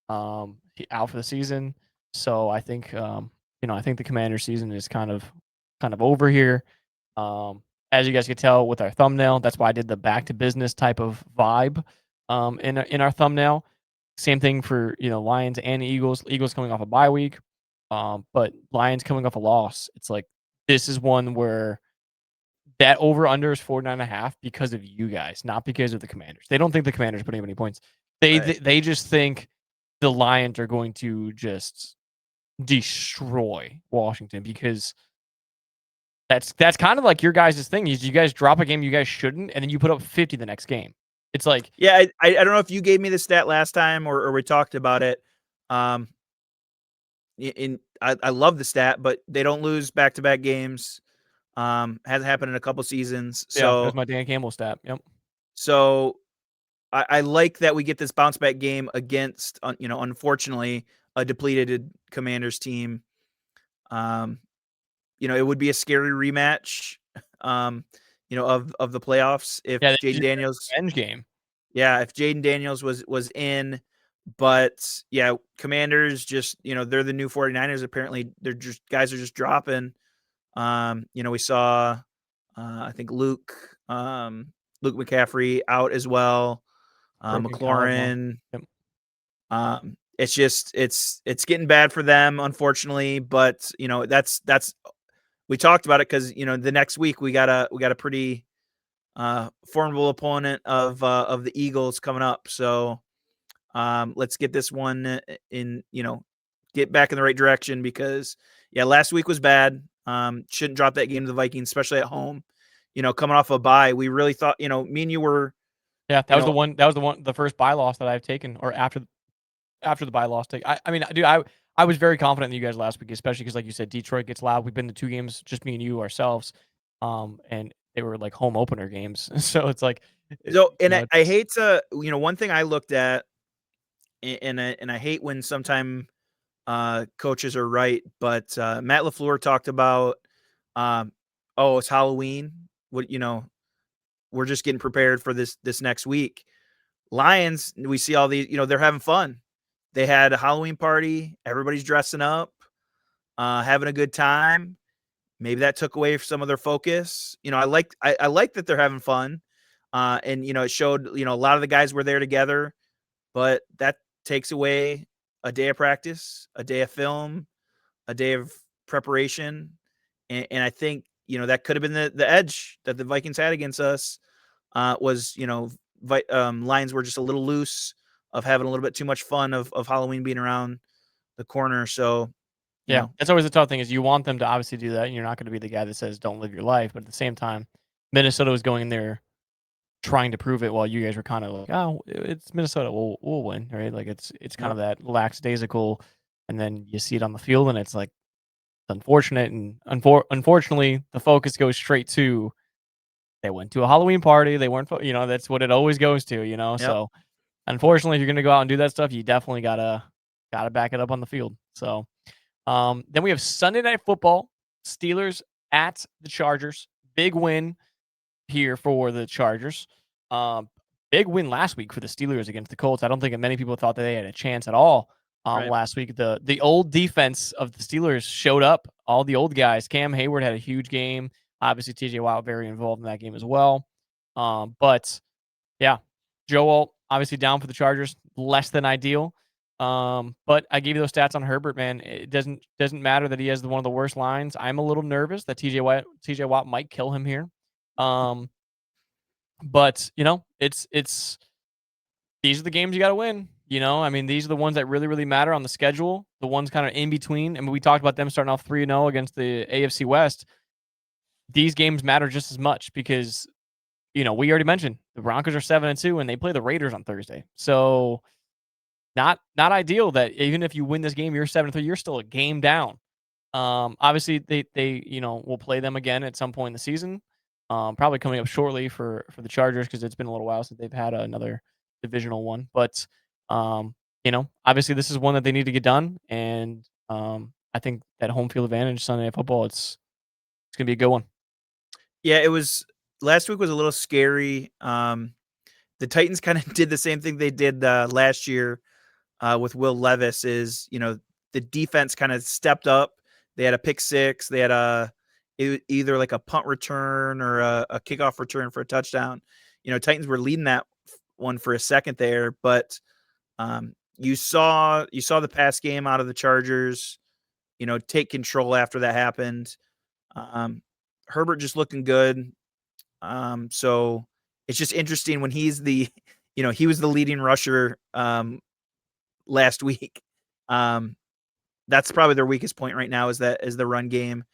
Out for the season. So I think I think the Commander season is kind of over here. As you guys can tell with our thumbnail, that's why I did the back to business type of vibe in our thumbnail. Same thing for Lions and Eagles. Eagles coming off a bye week, but Lions coming off a loss. It's like this is one where that over under is 49.5 because of you guys, not because of the Commanders. They don't think the Commanders putting up any points. They just think the Lions are going to just destroy Washington because that's kind of like your guys' thing. Is you guys drop a game you guys shouldn't, and then you put up 50 the next game. It's like Yeah, I don't know if you gave me the stat last time or we talked about it. I love the stat, but they don't lose back to back games. Hasn't happened in a couple seasons. yeah, that was So my Dan Campbell stat. Yep. so I like that we get this bounce back game against unfortunately a depleted Commanders team. It would be a scary rematch. Of the playoffs if Yeah, Jaden Daniels. revenge game. Yeah, if Jaden Daniels was in, but yeah, Commanders just, they're the new 49ers. Apparently they're just guys are just dropping. We saw I think Luke McCaffrey out as well. Broken collarbone. McLaurin. Yep. It's just it's getting bad for them, unfortunately. But that's we talked about it because the next week we got a pretty formidable opponent of the Eagles coming up. So let's get this one in, get back in the right direction because yeah, last week was bad. Shouldn't drop that game to the Vikings, especially at home. Coming off a bye, we really thought, me and you were, Yeah, that was the one. That was the first bye loss that I've taken, or after the bye loss take. I mean, dude, I was very confident in you guys last week, especially because, like you said, Detroit gets loud. We've been to 2 games, just me and you ourselves, and they were like home opener games. So it's like, so, and I hate to, one thing I looked at, and I hate when sometime coaches are right, but Matt LaFleur talked about, it's Halloween. We're just getting prepared for this next week. Lions, we see all these, they're having fun. They had a Halloween party. Everybody's dressing up, having a good time. Maybe that took away some of their focus. I like that they're having fun. And it showed, a lot of the guys were there together, but that takes away a day of practice, a day of film, a day of preparation. And I think, that could have been the edge that the Vikings had against us, was, Lions were just a little loose of having a little bit too much fun of Halloween being around the corner. So, yeah, that's always the tough thing is you want them to obviously do that, and you're not going to be the guy that says don't live your life, but at the same time, Minnesota was going in there trying to prove it while you guys were kind of like, oh, it's Minnesota, we'll win, right? Like it's kind of that lackadaisical, and then you see it on the field, and it's like unfortunate, and unfortunately, the focus goes straight to they went to a Halloween party, they weren't, that's what it always goes to, Yep. So unfortunately, if you're gonna go out and do that stuff, you definitely gotta back it up on the field. So then we have Sunday Night Football, Steelers at the Chargers. Big win here for the Chargers. Big win last week for the Steelers against the Colts. I don't think many people thought that they had a chance at all Right. last week. The old defense of the Steelers showed up. All the old guys. Cam Hayward had a huge game. Obviously, TJ Watt very involved in that game as well. But yeah, Joel obviously down for the Chargers, less than ideal. But I gave you those stats on Herbert, man. It doesn't matter that he has one of the worst lines. I'm a little nervous that TJ Watt might kill him here. Um, but it's these are the games you got to win. I mean, these are the ones that really, really matter on the schedule. The ones kind of in between. I mean, we talked about them starting off 3-0 against the AFC West. These games matter just as much because we already mentioned the Broncos are 7-2 and they play the Raiders on Thursday. So not ideal that even if you win this game, you're 7-3, you're still a game down. Obviously they will play them again at some point in the season. Probably coming up shortly for the Chargers because it's been a little while since they've had another divisional one. But obviously this is one that they need to get done, and I think that home field advantage Sunday Night Football, it's gonna be a good one. Yeah, it was last week was a little scary. The Titans kind of did the same thing they did last year with Will Levis. The defense kind of stepped up. They had a pick six. They had either like a punt return or a kickoff return for a touchdown. Titans were leading that one for a second there, but you saw the pass game out of the Chargers. Take control after that happened. Herbert just looking good. So it's just interesting when he's he was the leading rusher last week. That's probably their weakest point right now is the run game.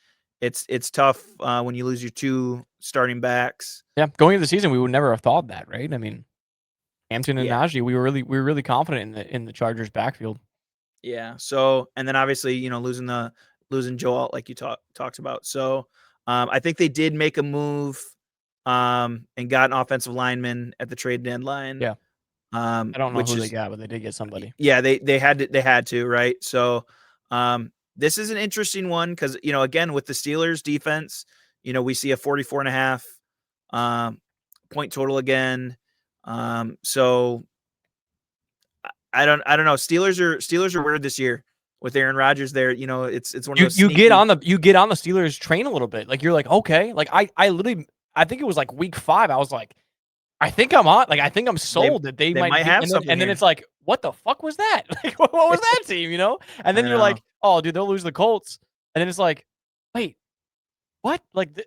It's tough when you lose your two starting backs. Yeah, going into the season, we would never have thought that, right? I mean, Hampton and Yeah. Najee, we were really confident in the Chargers backfield. Yeah. So, and then obviously, losing Joe Alt like you talked about. So, I think they did make a move and got an offensive lineman at the trade deadline. Yeah. I don't know Which who they is got, but they did get somebody. yeah, they had to, right? So, this is an interesting one because again with the Steelers defense, we see a 44.5 point total again. So I don't know. Steelers are weird this year with Aaron Rodgers there. It's one of those You get sneaky. on the Steelers train a little bit. Like you're like, okay. Like I literally I think it was like week 5. I was like, I think I'm on. Like I think I'm They sold that they they might might be. have And something then here. it's like, what the fuck was that? Like what was that team? And I then you're know. like, oh dude, they'll lose the Colts. And then it's like, wait, what? Like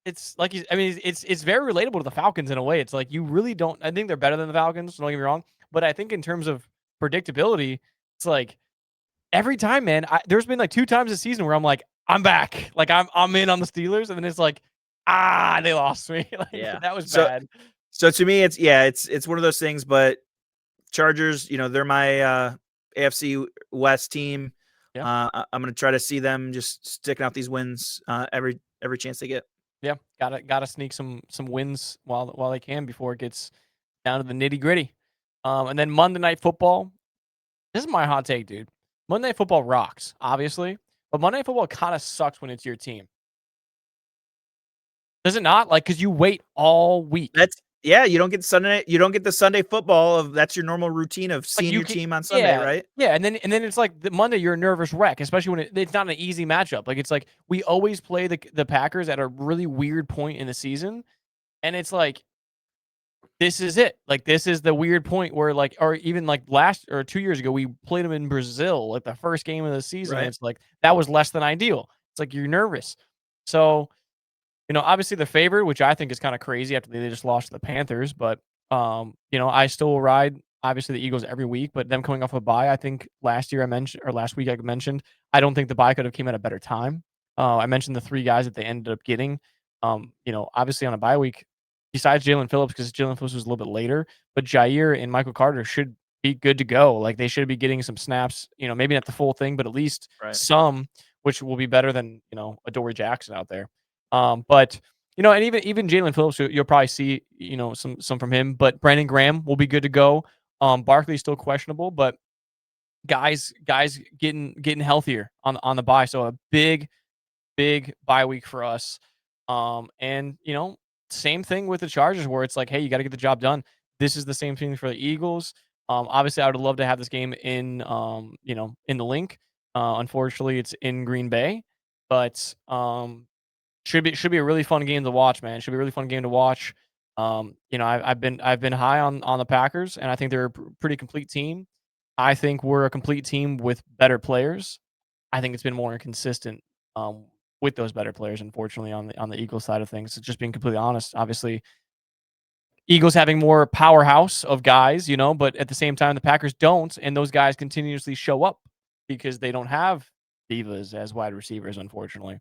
it's like I mean, it's very relatable to the Falcons in a way. It's like you really don't. I think they're better than the Falcons. Don't get me wrong, but I think in terms of predictability, it's like every time, man. There's been like 2 times this season where I'm like, I'm back, like I'm in on the Steelers, and then it's like, they lost me. Like Yeah. that was So bad. so to me, it's one of those things. But Chargers, they're my AFC West team. Yeah, I'm gonna try to see them just sticking out these wins every chance they get. yeah. Gotta sneak some wins while they can before it gets down to the nitty gritty. And then Monday Night Football. This is my hot take, dude. Monday Night Football rocks, obviously, but Monday Night Football kind of sucks when it's your team. Does it not? Like, because you wait all week. Yeah, you don't get the Sunday football that's your normal routine of Like seeing you your can, team on Sunday, yeah, right? yeah, and then it's like the Monday you're a nervous wreck, especially when it's not an easy matchup. Like it's like we always play the Packers at a really weird point in the season, and it's like this is it. Like this is the weird point where like, or even like last or 2 years ago, we played them in Brazil, like the first game of the season. And Right. it's like that was less than ideal. It's like you're nervous. So obviously the favorite, which I think is kind of crazy after they just lost to the Panthers, but I still will ride obviously the Eagles every week, but them coming off a bye, I think last week I mentioned, I don't think the bye could have came at a better time. I mentioned the 3 guys that they ended up getting. Obviously on a bye week, besides Jalen Phillips, because Jalen Phillips was a little bit later, but Jair and Michael Carter should be good to go. Like they should be getting some snaps, maybe not the full thing, but at least Right. some, which will be better than, Adoree Jackson out there. But and even Jalen Phillips, you'll probably see, some from him. But Brandon Graham will be good to go. Barkley's still questionable, but guys getting healthier on the bye. So a big bye week for us. And same thing with the Chargers, where it's like, hey, you got to get the job done. This is the same thing for the Eagles. Obviously, I would love to have this game in in the link. Unfortunately, it's in Green Bay, but should be a really fun game to watch, man. Should be a really fun game to watch. I've been high on the Packers, and I think they're a pretty complete team. I think we're a complete team with better players. I think it's been more inconsistent with those better players, unfortunately, on the Eagles side of things. Just being completely honest, obviously, Eagles having more powerhouse of guys, but at the same time, the Packers don't, and those guys continuously show up because they don't have divas as wide receivers, unfortunately,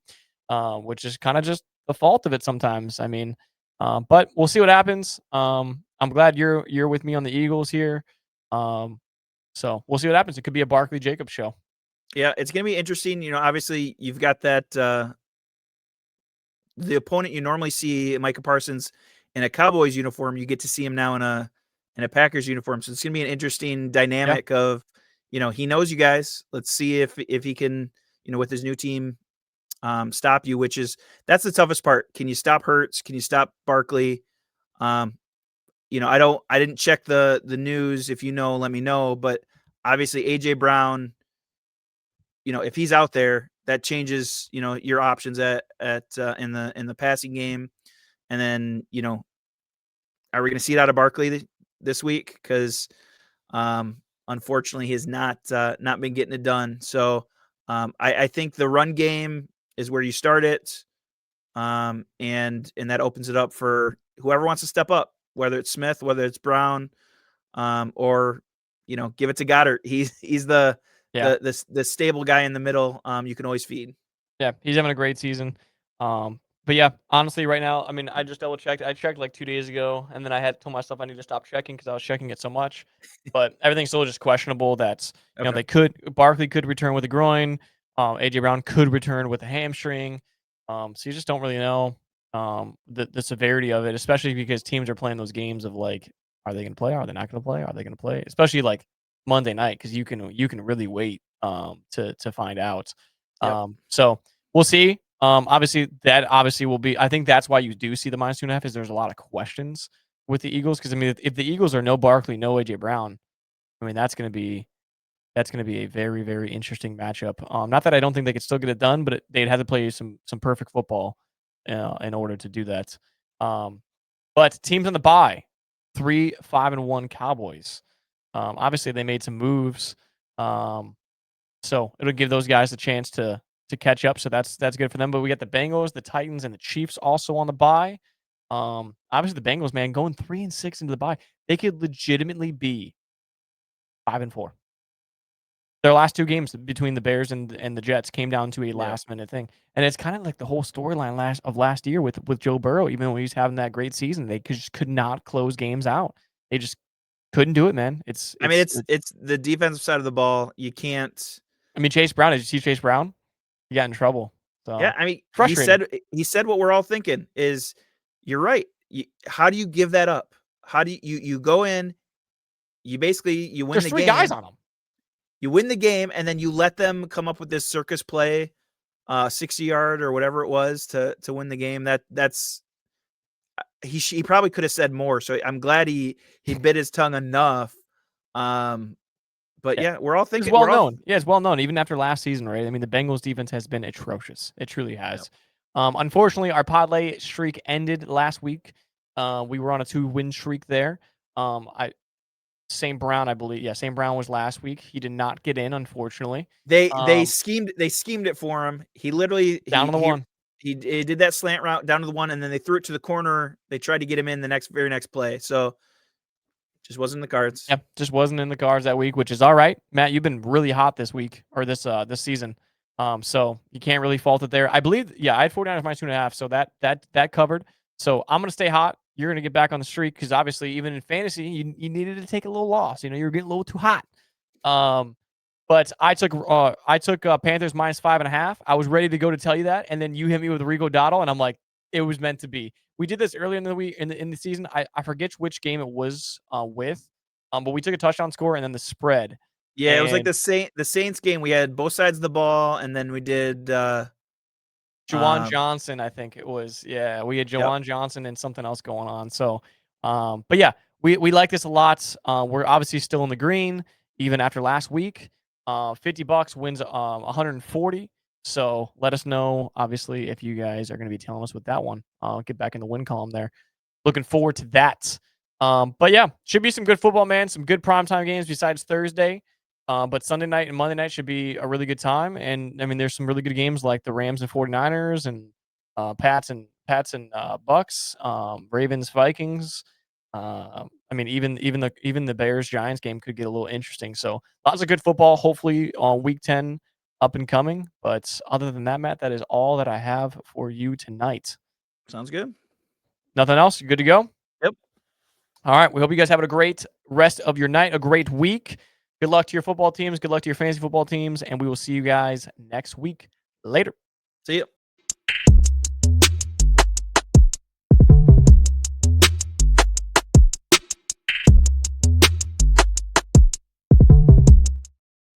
which is kind of just the fault of it sometimes. I mean, but we'll see what happens. I'm glad you're with me on the Eagles here. Um, so we'll see what happens. It could be a Barkley Jacobs show. Yeah, it's gonna be interesting. Obviously you've got that the opponent you normally see Micah Parsons in a Cowboys uniform, you get to see him now in a Packers uniform. So it's gonna be an interesting Yeah, dynamic of, he knows you guys. Let's see if he can, with his new team, stop you, that's the toughest part. Can you stop Hurts? Can you stop Barkley? Um, I didn't check the news. If you know, let me know. But obviously AJ Brown, if he's out there, that changes, your options in the passing game. And then, are we going to see it out of Barkley this week? Because unfortunately, he has not been getting it done. So I think the run game is where you start it, and that opens it up for whoever wants to step up, whether it's Smith, whether it's Brown, or give it to Goddard. He's yeah. the stable guy in the middle. You can always feed. Yeah, he's having a great season. But yeah, honestly, right now, I mean, I just double checked. I checked like 2 days ago, and then I had told myself I need to stop checking because I was checking it so much. But everything's still just questionable. That's Okay. they could Barkley could return with a groin. AJ Brown could return with a hamstring. So you just don't really know the severity of it, especially because teams are playing those games of like, are they going to play? Are they not going to play? Are they going to play? Especially like Monday night because you can really wait to find out. Yep. So we'll see. Obviously will be. I think that's why you do see the -2.5 is there's a lot of questions with the Eagles because I mean if the Eagles are no Barkley, no AJ Brown, I mean that's gonna be a very very interesting matchup. Not that I don't think they could still get it done, but they'd have to play some perfect football in order to do that. Um, but teams on the bye, 3-5-1 Cowboys. Obviously they made some moves. Um, so it'll give those guys a chance to catch up. So that's good for them. But we got the Bengals, the Titans, and the Chiefs also on the bye. Obviously the Bengals, man, going 3-6 into the bye, they could legitimately be 5-4. Their last two games between the Bears and the Jets came down to a Yeah. last minute thing, and it's kind of like the whole storyline last year with Joe Burrow. Even though he's having that great season, they just could not close games out. They just couldn't do it, man. It's I mean, it's. it's the defensive side of the ball. You can't. I mean, Chase Brown. Did you see Chase Brown? He got in trouble. Yeah, So I mean, frustrating. he said what we're all thinking is, you're right. How do you give that up? How do you go in? You win There's the three guys game. on him. You win the game, and then you let them come up with this circus play, 60-yard or whatever it was to win the game. That's he probably could have said more. So I'm glad he bit his tongue enough. Um, but Yeah. yeah, we're all It's thinking well we're all known. Yeah, it's well known even after last season, right? I mean, the Bengals defense has been atrocious. It truly yeah. has. Unfortunately, our parlay streak ended last week. We were on a 2-win streak there. I St. Brown, I believe. Yeah, St. Brown was last week. He did not get in, unfortunately. They Um, schemed it for him. He literally Down on the one. he did that slant route down to the one, and then they threw it to the corner. They tried to get him in the very next play. So just wasn't in the cards. Yeah, just wasn't in the cards that week, which is all right. Matt, you've been really hot this week or this season. So you can't really fault it there. I believe, yeah, I had 49ers -2.5, so that covered. So I'm gonna stay hot. You're gonna get back on the streak because obviously, even in fantasy, you needed to take a little loss. You were getting a little too hot. Um, but I took Panthers -5.5. I was ready to go to tell you that, and then you hit me with Rico Dottle, and I'm like, it was meant to be. We did this earlier in the week in the season. I forget which game it was with, but we took a touchdown score and then the spread. Yeah, it was like And the Saints game. We had both sides of the ball, and then we did. Jawan Um, Johnson, I think it was. Yeah, we had yep. Jawan Johnson and something else going on. So, but yeah, we like this a lot. We're obviously still in the green even after last week. $50 wins 140. So let us know, obviously, if you guys are going to be telling us with that one. I'll get back in the win column there. looking forward to that. But yeah, should be some good football, man. Some good primetime games besides Thursday. But Sunday night and Monday night should be a really good time. And I mean, there's some really good games like the Rams and 49ers and Pats and Bucks, Ravens, Vikings. I mean, even the Bears Giants game could get a little interesting. So lots of good football. Hopefully on week 10 up and coming. But other than that, Matt, that is all that I have for you tonight. Sounds good. Nothing else? You good to go? Yep. All right. We hope you guys have a great rest of your night, a great week. Good luck to your football teams. Good luck to your fantasy football teams. And we will see you guys next week. Later. See you.